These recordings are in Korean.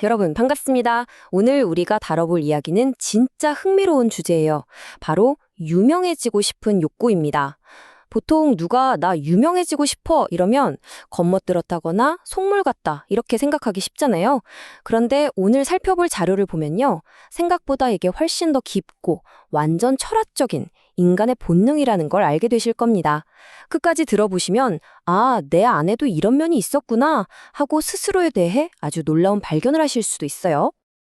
여러분 반갑습니다. 오늘 우리가 다뤄볼 이야기는 진짜 흥미로운 주제예요. 바로 유명해지고 싶은 욕구입니다. 보통 누가 나 유명해지고 싶어 이러면 겉멋들었다거나 속물 같다 이렇게 생각하기 쉽잖아요. 그런데 오늘 살펴볼 자료를 보면요. 생각보다 이게 훨씬 더 깊고 완전 철학적인 인간의 본능이라는 걸 알게 되실 겁니다. 끝까지 들어보시면 아, 내 안에도 이런 면이 있었구나 하고 스스로에 대해 아주 놀라운 발견을 하실 수도 있어요.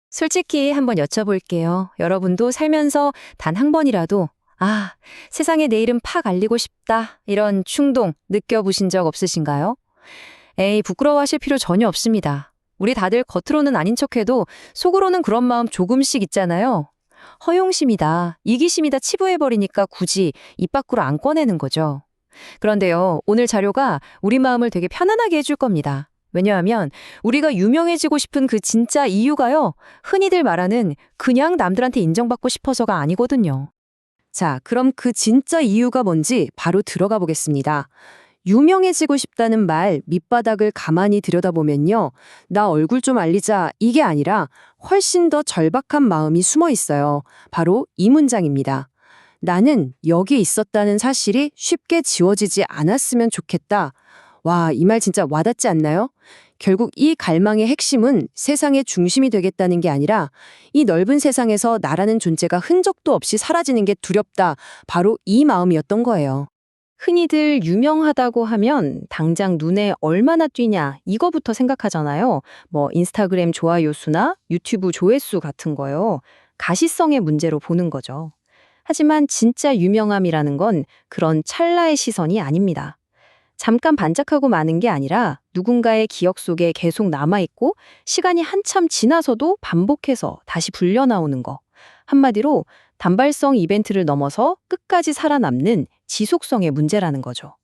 솔직히 한번 여쭤볼게요. 여러분도 살면서 단 한 번이라도 아, 세상에 내 이름 팍 알리고 싶다. 이런 충동 느껴보신 적 없으신가요? 에이, 부끄러워하실 필요 전혀 없습니다. 우리 다들 겉으로는 아닌 척해도 속으로는 그런 마음 조금씩 있잖아요. 허용심이다, 이기심이다 치부해버리니까 굳이 입 밖으로 안 꺼내는 거죠. 그런데요, 오늘 자료가 우리 마음을 되게 편안하게 해줄 겁니다. 왜냐하면 우리가 유명해지고 싶은 그 진짜 이유가요, 흔히들 말하는 그냥 남들한테 인정받고 싶어서가 아니거든요. 자, 그럼 그 진짜 이유가 뭔지 바로 들어가 보겠습니다. 유명해지고 싶다는 말 밑바닥을 가만히 들여다보면요. 나 얼굴 좀 알리자 이게 아니라 훨씬 더 절박한 마음이 숨어 있어요. 바로 이 문장입니다. 나는 여기 있었다는 사실이 쉽게 지워지지 않았으면 좋겠다. 와, 이 말 진짜 와닿지 않나요? 결국 이 갈망의 핵심은 세상의 중심이 되겠다는 게 아니라 이 넓은 세상에서 나라는 존재가 흔적도 없이 사라지는 게 두렵다. 바로 이 마음이었던 거예요. 흔히들 유명하다고 하면 당장 눈에 얼마나 띄냐 이거부터 생각하잖아요. 뭐 인스타그램 좋아요 수나 유튜브 조회수 같은 거요. 가시성의 문제로 보는 거죠. 하지만 진짜 유명함이라는 건 그런 찰나의 시선이 아닙니다. 잠깐 반짝하고 마는 게 아니라 누군가의 기억 속에 계속 남아있고 시간이 한참 지나서도 반복해서 다시 불려나오는 거. 한마디로 단발성 이벤트를 넘어서 끝까지 살아남는 지속성의 문제라는 거죠.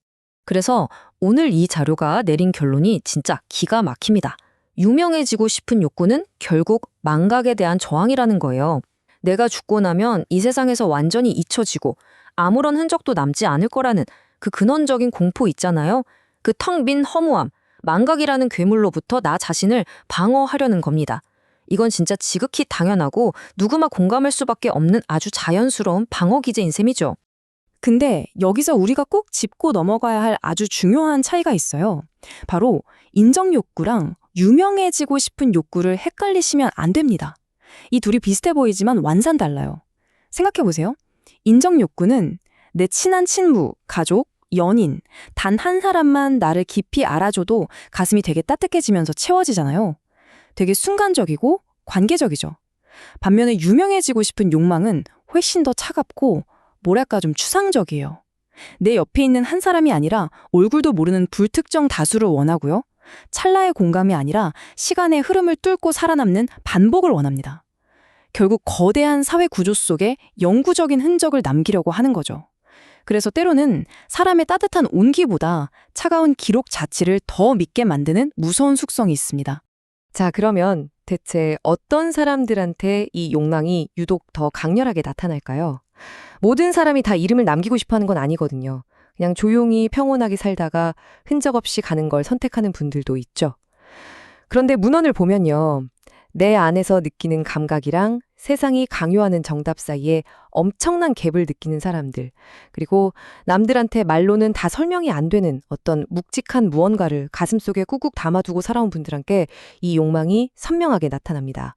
그래서 오늘 이 자료가 내린 결론이 진짜 기가 막힙니다. 유명해지고 싶은 욕구는 결국 망각에 대한 저항이라는 거예요. 내가 죽고 나면 이 세상에서 완전히 잊혀지고 아무런 흔적도 남지 않을 거라는 그 근원적인 공포 있잖아요. 그 텅 빈 허무함, 망각이라는 괴물로부터 나 자신을 방어하려는 겁니다. 이건 진짜 지극히 당연하고 누구나 공감할 수밖에 없는 아주 자연스러운 방어 기제인 셈이죠. 근데 여기서 우리가 꼭 짚고 넘어가야 할 아주 중요한 차이가 있어요. 바로 인정 욕구랑 유명해지고 싶은 욕구를 헷갈리시면 안 됩니다. 이 둘이 비슷해 보이지만 완전 달라요. 생각해보세요. 인정 욕구는 내 친한 친구, 가족, 연인, 단 한 사람만 나를 깊이 알아줘도 가슴이 되게 따뜻해지면서 채워지잖아요. 되게 순간적이고 관계적이죠. 반면에 유명해지고 싶은 욕망은 훨씬 더 차갑고 뭐랄까 좀 추상적이에요. 내 옆에 있는 한 사람이 아니라 얼굴도 모르는 불특정 다수를 원하고요. 찰나의 공감이 아니라 시간의 흐름을 뚫고 살아남는 반복을 원합니다. 결국 거대한 사회 구조 속에 영구적인 흔적을 남기려고 하는 거죠. 그래서 때로는 사람의 따뜻한 온기보다 차가운 기록 자체를 더 믿게 만드는 무서운 숙성이 있습니다. 자, 그러면 대체 어떤 사람들한테 이 욕망이 유독 더 강렬하게 나타날까요? 모든 사람이 다 이름을 남기고 싶어 하는 건 아니거든요. 그냥 조용히 평온하게 살다가 흔적 없이 가는 걸 선택하는 분들도 있죠. 그런데 문헌을 보면요. 내 안에서 느끼는 감각이랑 세상이 강요하는 정답 사이에 엄청난 갭을 느끼는 사람들, 그리고 남들한테 말로는 다 설명이 안 되는 어떤 묵직한 무언가를 가슴속에 꾹꾹 담아두고 살아온 분들한테 이 욕망이 선명하게 나타납니다.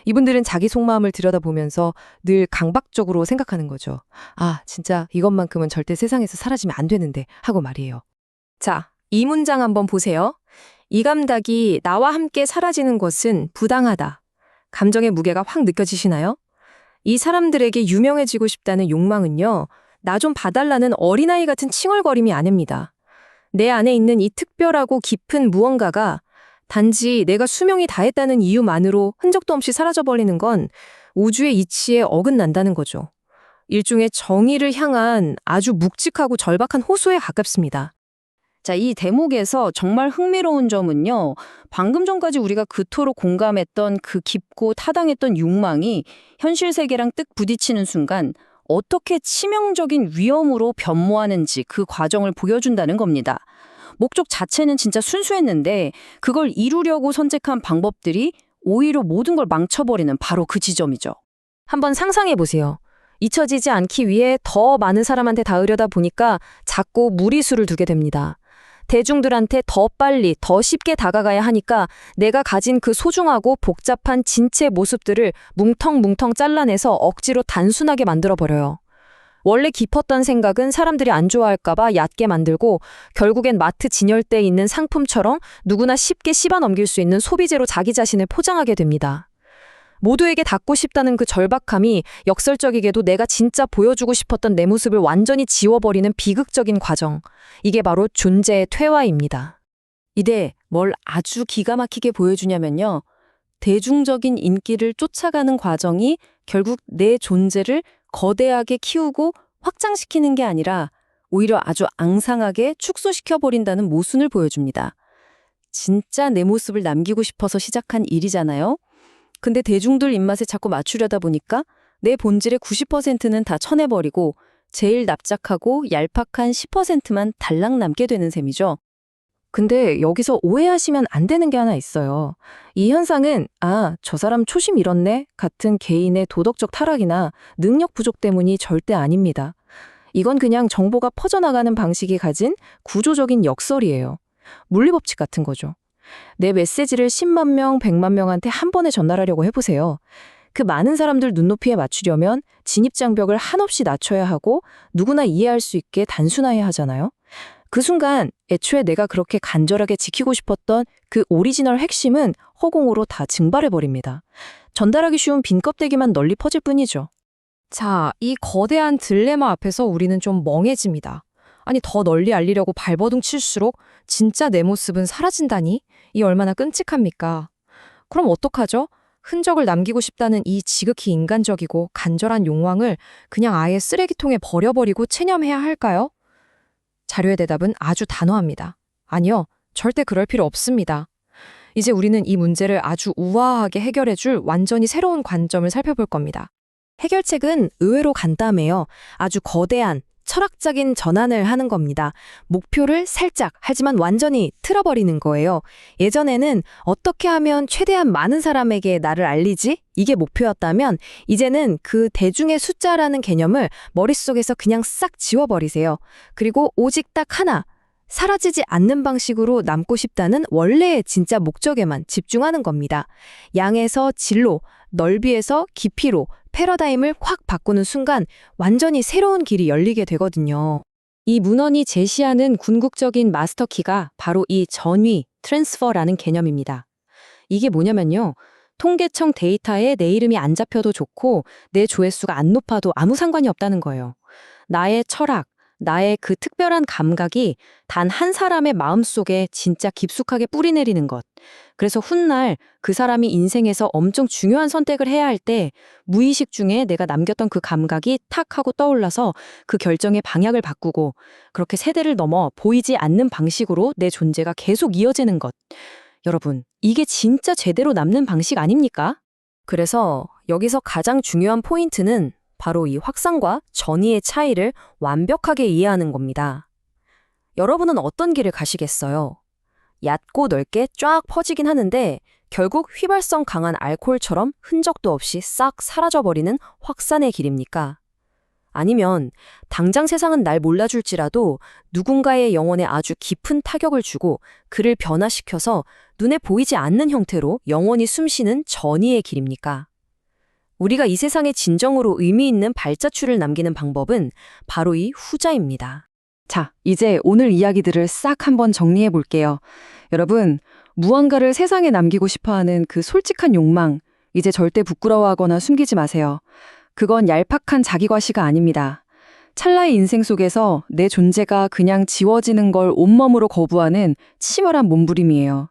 이분들은 자기 속마음을 들여다보면서 늘 강박적으로 생각하는 거죠. 아, 진짜 이것만큼은 절대 세상에서 사라지면 안 되는데 하고 말이에요. 자, 이 문장 한번 보세요. 이 감각이 나와 함께 사라지는 것은 부당하다. 감정의 무게가 확 느껴지시나요? 이 사람들에게 유명해지고 싶다는 욕망은요, 나 좀 봐달라는 어린아이 같은 칭얼거림이 아닙니다. 내 안에 있는 이 특별하고 깊은 무언가가 단지 내가 수명이 다했다는 이유만으로 흔적도 없이 사라져버리는 건 우주의 이치에 어긋난다는 거죠. 일종의 정의를 향한 아주 묵직하고 절박한 호소에 가깝습니다. 자, 이 대목에서 정말 흥미로운 점은요. 방금 전까지 우리가 그토록 공감했던 그 깊고 타당했던 욕망이 현실 세계랑 뜩 부딪히는 순간 어떻게 치명적인 위험으로 변모하는지 그 과정을 보여준다는 겁니다. 목적 자체는 진짜 순수했는데 그걸 이루려고 선택한 방법들이 오히려 모든 걸 망쳐버리는 바로 그 지점이죠. 한번 상상해 보세요. 잊혀지지 않기 위해 더 많은 사람한테 닿으려다 보니까 자꾸 무리수를 두게 됩니다. 대중들한테 더 빨리, 더 쉽게 다가가야 하니까 내가 가진 그 소중하고 복잡한 진체 모습들을 뭉텅뭉텅 잘라내서 억지로 단순하게 만들어버려요. 원래 깊었던 생각은 사람들이 안 좋아할까봐 얕게 만들고 결국엔 마트 진열대에 있는 상품처럼 누구나 쉽게 씹어 넘길 수 있는 소비재로 자기 자신을 포장하게 됩니다. 모두에게 닿고 싶다는 그 절박함이 역설적이게도 내가 진짜 보여주고 싶었던 내 모습을 완전히 지워버리는 비극적인 과정. 이게 바로 존재의 퇴화입니다. 이때 뭘 아주 기가 막히게 보여주냐면요. 대중적인 인기를 쫓아가는 과정이 결국 내 존재를 거대하게 키우고 확장시키는 게 아니라 오히려 아주 앙상하게 축소시켜버린다는 모순을 보여줍니다. 진짜 내 모습을 남기고 싶어서 시작한 일이잖아요. 근데 대중들 입맛에 자꾸 맞추려다 보니까 내 본질의 90%는 다 쳐내버리고 제일 납작하고 얄팍한 10%만 달랑 남게 되는 셈이죠. 근데 여기서 오해하시면 안 되는 게 하나 있어요. 이 현상은 저 사람 초심 잃었네 같은 개인의 도덕적 타락이나 능력 부족 때문이 절대 아닙니다. 이건 그냥 정보가 퍼져나가는 방식이 가진 구조적인 역설이에요. 물리법칙 같은 거죠. 내 메시지를 10만 명, 100만 명한테 한 번에 전달하려고 해보세요. 그 많은 사람들 눈높이에 맞추려면 진입장벽을 한없이 낮춰야 하고 누구나 이해할 수 있게 단순화해야 하잖아요. 그 순간 애초에 내가 그렇게 간절하게 지키고 싶었던 그 오리지널 핵심은 허공으로 다 증발해버립니다. 전달하기 쉬운 빈 껍데기만 널리 퍼질 뿐이죠. 자, 이 거대한 딜레마 앞에서 우리는 좀 멍해집니다. 아니, 더 널리 알리려고 발버둥 칠수록 진짜 내 모습은 사라진다니? 이 얼마나 끔찍합니까? 그럼 어떡하죠? 흔적을 남기고 싶다는 이 지극히 인간적이고 간절한 욕망을 그냥 아예 쓰레기통에 버려버리고 체념해야 할까요? 자료의 대답은 아주 단호합니다. 아니요, 절대 그럴 필요 없습니다. 이제 우리는 이 문제를 아주 우아하게 해결해줄 완전히 새로운 관점을 살펴볼 겁니다. 해결책은 의외로 간단해요. 아주 거대한, 철학적인 전환을 하는 겁니다. 목표를 살짝, 하지만 완전히 틀어버리는 거예요. 예전에는 어떻게 하면 최대한 많은 사람에게 나를 알리지? 이게 목표였다면 이제는 그 대중의 숫자라는 개념을 머릿속에서 그냥 싹 지워버리세요. 그리고 오직 딱 하나, 사라지지 않는 방식으로 남고 싶다는 원래의 진짜 목적에만 집중하는 겁니다. 양에서 질로, 넓이에서 깊이로 패러다임을 확 바꾸는 순간 완전히 새로운 길이 열리게 되거든요. 이 문헌이 제시하는 궁극적인 마스터키가 바로 이 전위, 트랜스퍼라는 개념입니다. 이게 뭐냐면요. 통계청 데이터에 내 이름이 안 잡혀도 좋고 내 조회수가 안 높아도 아무 상관이 없다는 거예요. 나의 철학, 나의 그 특별한 감각이 단 한 사람의 마음속에 진짜 깊숙하게 뿌리내리는 것. 그래서 훗날 그 사람이 인생에서 엄청 중요한 선택을 해야 할 때 무의식 중에 내가 남겼던 그 감각이 탁 하고 떠올라서 그 결정의 방향을 바꾸고 그렇게 세대를 넘어 보이지 않는 방식으로 내 존재가 계속 이어지는 것. 여러분, 이게 진짜 제대로 남는 방식 아닙니까? 그래서 여기서 가장 중요한 포인트는 바로 이 확산과 전이의 차이를 완벽하게 이해하는 겁니다. 여러분은 어떤 길을 가시겠어요? 얕고 넓게 쫙 퍼지긴 하는데 결국 휘발성 강한 알코올처럼 흔적도 없이 싹 사라져버리는 확산의 길입니까? 아니면 당장 세상은 날 몰라줄지라도 누군가의 영혼에 아주 깊은 타격을 주고 그를 변화시켜서 눈에 보이지 않는 형태로 영원히 숨쉬는 전이의 길입니까? 우리가 이 세상에 진정으로 의미 있는 발자취를 남기는 방법은 바로 이 후자입니다. 자, 이제 오늘 이야기들을 싹 한번 정리해 볼게요. 여러분, 무언가를 세상에 남기고 싶어하는 그 솔직한 욕망, 이제 절대 부끄러워하거나 숨기지 마세요. 그건 얄팍한 자기과시가 아닙니다. 찰나의 인생 속에서 내 존재가 그냥 지워지는 걸 온몸으로 거부하는 치밀한 몸부림이에요.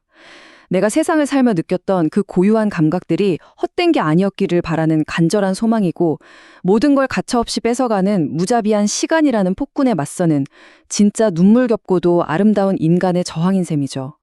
내가 세상을 살며 느꼈던 그 고유한 감각들이 헛된 게 아니었기를 바라는 간절한 소망이고 모든 걸 가차없이 뺏어가는 무자비한 시간이라는 폭군에 맞서는 진짜 눈물겹고도 아름다운 인간의 저항인 셈이죠.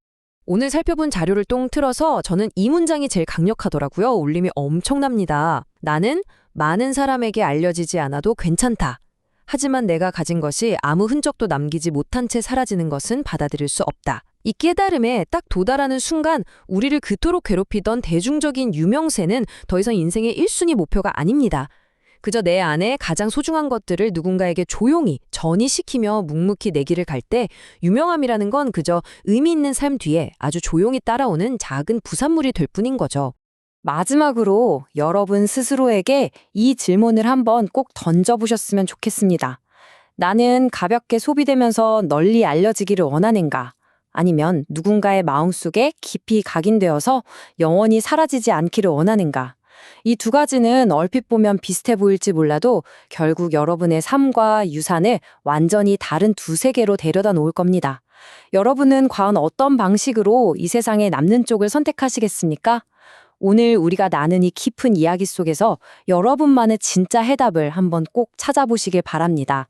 오늘 살펴본 자료를 똥 틀어서 저는 이 문장이 제일 강력하더라고요. 울림이 엄청납니다. 나는 많은 사람에게 알려지지 않아도 괜찮다. 하지만 내가 가진 것이 아무 흔적도 남기지 못한 채 사라지는 것은 받아들일 수 없다. 이 깨달음에 딱 도달하는 순간 우리를 그토록 괴롭히던 대중적인 유명세는 더 이상 인생의 1순위 목표가 아닙니다. 그저 내 안에 가장 소중한 것들을 누군가에게 조용히 전이시키며 묵묵히 내 길을 갈 때 유명함이라는 건 그저 의미 있는 삶 뒤에 아주 조용히 따라오는 작은 부산물이 될 뿐인 거죠. 마지막으로 여러분 스스로에게 이 질문을 한번 꼭 던져보셨으면 좋겠습니다. 나는 가볍게 소비되면서 널리 알려지기를 원하는가? 아니면 누군가의 마음속에 깊이 각인되어서 영원히 사라지지 않기를 원하는가? 이 두 가지는 얼핏 보면 비슷해 보일지 몰라도 결국 여러분의 삶과 유산을 완전히 다른 두 세계로 데려다 놓을 겁니다. 여러분은 과연 어떤 방식으로 이 세상에 남는 쪽을 선택하시겠습니까? 오늘 우리가 나눈 이 깊은 이야기 속에서 여러분만의 진짜 해답을 한번 꼭 찾아보시길 바랍니다.